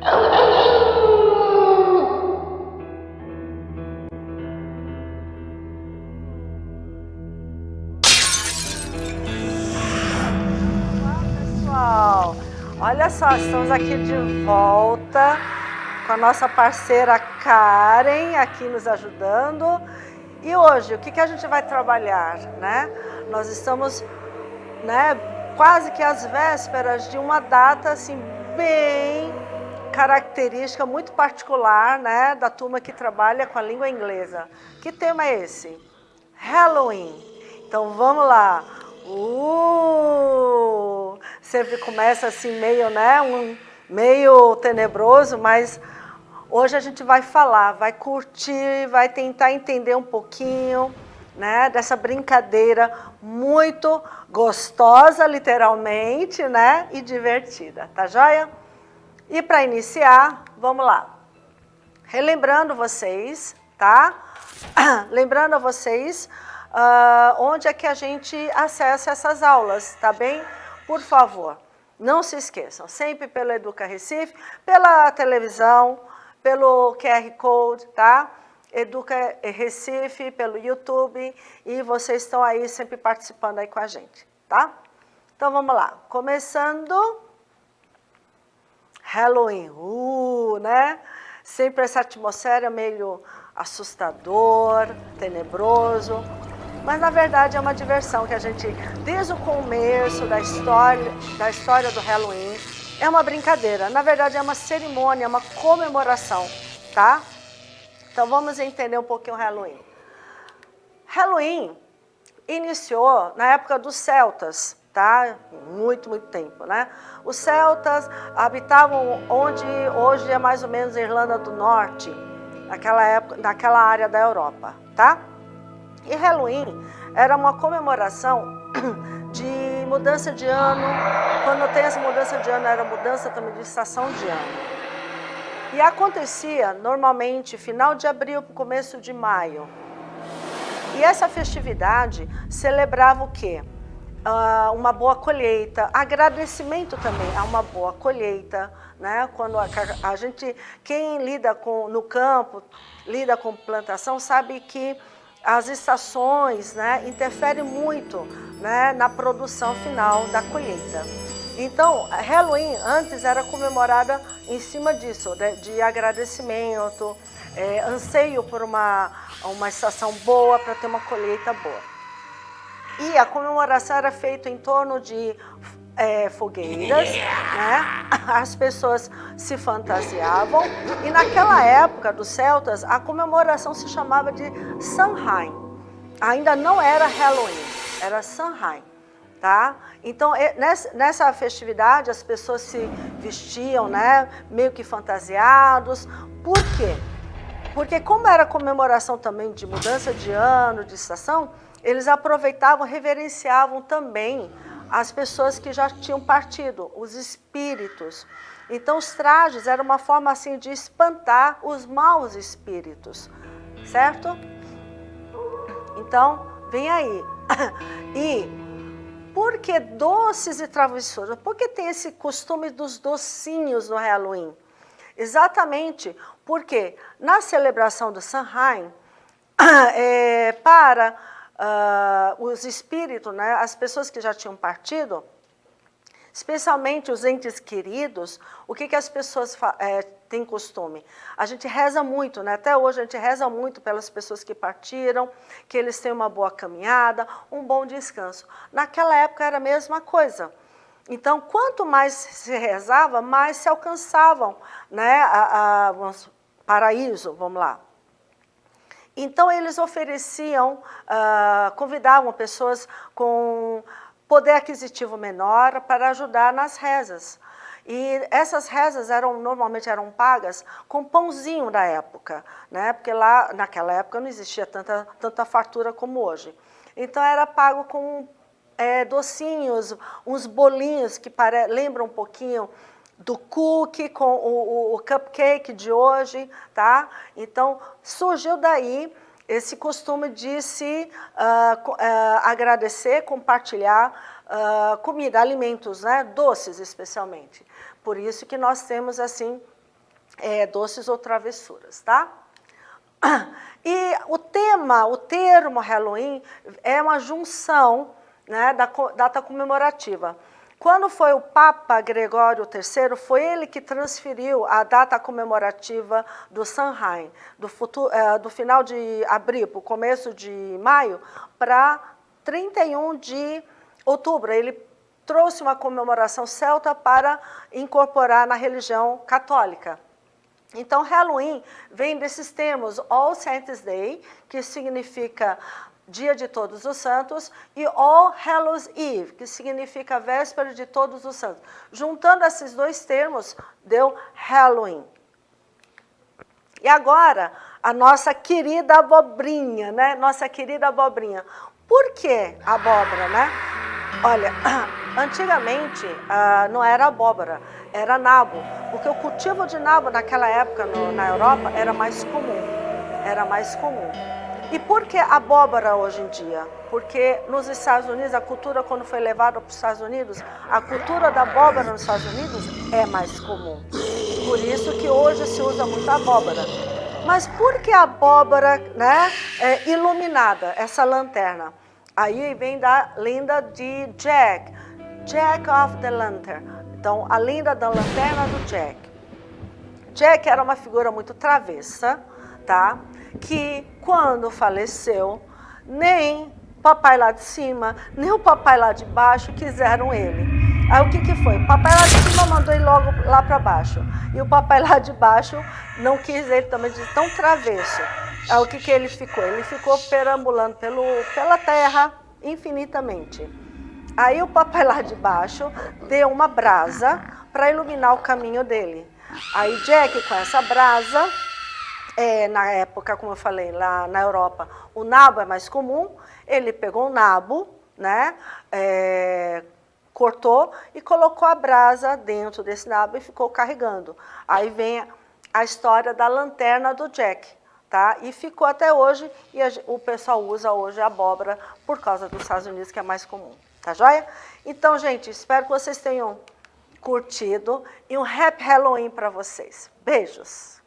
Pessoal, olha só, estamos aqui de volta com a nossa parceira Karen aqui nos ajudando. E hoje, o que a gente vai trabalhar, né? Nós estamos, né, quase que às vésperas de uma data assim bem característica, muito particular, né, da turma que trabalha com a língua inglesa. Que tema é esse? Halloween. Então vamos lá. Sempre começa assim meio, né, meio tenebroso, mas hoje a gente vai falar, vai curtir, vai tentar entender um pouquinho, né, dessa brincadeira muito gostosa, literalmente, né, e divertida, tá joia? E para iniciar, vamos lá. Relembrando vocês, tá? Lembrando a vocês onde é que a gente acessa essas aulas, tá bem? Por favor, não se esqueçam, sempre pelo Educa Recife, pela televisão, pelo QR Code, tá? Educa Recife, pelo YouTube, e vocês estão aí sempre participando aí com a gente, tá? Então vamos lá, começando Halloween, né? Sempre essa atmosfera meio assustador, tenebroso, mas na verdade é uma diversão que a gente, desde o começo da história do Halloween, é uma brincadeira, na verdade é uma cerimônia, é uma comemoração, tá? Então vamos entender um pouquinho o Halloween. Halloween iniciou na época dos celtas, tá? Muito tempo, né? Os celtas habitavam onde hoje é mais ou menos a Irlanda do Norte, naquela época, naquela área da Europa, tá? E Halloween era uma comemoração de mudança de ano. Quando tem essa mudança de ano, era mudança também de estação de ano. E acontecia normalmente final de abril, começo de maio. E essa festividade celebrava o quê? Uma boa colheita, agradecimento também a uma boa colheita, né? Quando a gente, quem lida no campo, lida com plantação, sabe que as estações, né, interferem muito, né, na produção final da colheita. Então, Halloween antes era comemorada em cima disso, né, de agradecimento, anseio por uma estação boa para ter uma colheita boa. E a comemoração era feita em torno de fogueiras, né? As pessoas se fantasiavam. E naquela época dos celtas, a comemoração se chamava de Samhain. Ainda não era Halloween, era Samhain, tá? Então, nessa festividade, as pessoas se vestiam, né? Meio que fantasiados. Por quê? Porque como era comemoração também de mudança de ano, de estação, eles aproveitavam, reverenciavam também as pessoas que já tinham partido, os espíritos. Então, os trajes eram uma forma assim de espantar os maus espíritos, certo? Então, vem aí. E por que doces e travessuras? Por que tem esse costume dos docinhos no Halloween? Exatamente porque na celebração do Samhain, para os espíritos, né, as pessoas que já tinham partido, especialmente os entes queridos, o que as pessoas têm costume? A gente reza muito, né? Até hoje a gente reza muito pelas pessoas que partiram, que eles tenham uma boa caminhada, um bom descanso. Naquela época era a mesma coisa. Então, quanto mais se rezava, mais se alcançavam, né, paraíso, vamos lá. Então, eles ofereciam, convidavam pessoas com poder aquisitivo menor para ajudar nas rezas. E essas rezas normalmente eram pagas com pãozinho da época, né? Porque lá, naquela época, não existia tanta fartura como hoje. Então, era pago com docinhos, uns bolinhos que lembram um pouquinho do cookie com o cupcake de hoje, tá? Então, surgiu daí esse costume de se agradecer, compartilhar comida, alimentos, né? Doces especialmente. Por isso que nós temos, assim, doces ou travessuras, tá? E o termo Halloween é uma junção, né, da data comemorativa. Quando foi o Papa Gregório III, foi ele que transferiu a data comemorativa do Samhain, do final de abril para o começo de maio, para 31 de outubro. Ele trouxe uma comemoração celta para incorporar na religião católica. Então, Halloween vem desses termos All Saints' Day, que significa Dia de Todos os Santos, e All Hallows Eve, que significa Véspera de Todos os Santos. Juntando esses dois termos, deu Halloween. E agora, a nossa querida abobrinha, né? Nossa querida abobrinha. Por que abóbora, né? Olha, antigamente não era abóbora, era nabo, porque o cultivo de nabo naquela época na Europa era mais comum, E por que abóbora hoje em dia? Porque nos Estados Unidos, a cultura quando foi levada para os Estados Unidos, a cultura da abóbora nos Estados Unidos é mais comum. Por isso que hoje se usa muito abóbora. Mas por que a abóbora, né, é iluminada, essa lanterna? Aí vem da lenda de Jack of the Lantern. Então, a lenda da lanterna do Jack. Jack era uma figura muito travessa, tá? Que quando faleceu, nem papai lá de cima, nem o papai lá de baixo quiseram ele. Aí o que foi? O papai lá de cima mandou ele logo lá para baixo. E o papai lá de baixo não quis ele também, de tão travesso. Aí o que ele ficou? Ele ficou perambulando pela terra infinitamente. Aí o papai lá de baixo deu uma brasa para iluminar o caminho dele. Aí Jack, com essa brasa, na época, como eu falei, lá na Europa, o nabo é mais comum, ele pegou o nabo, né, cortou e colocou a brasa dentro desse nabo e ficou carregando. Aí vem a história da lanterna do Jack, tá? E ficou até hoje, e o pessoal usa hoje a abóbora por causa dos Estados Unidos, que é mais comum, tá joia? Então, gente, espero que vocês tenham curtido e um Happy Halloween para vocês. Beijos!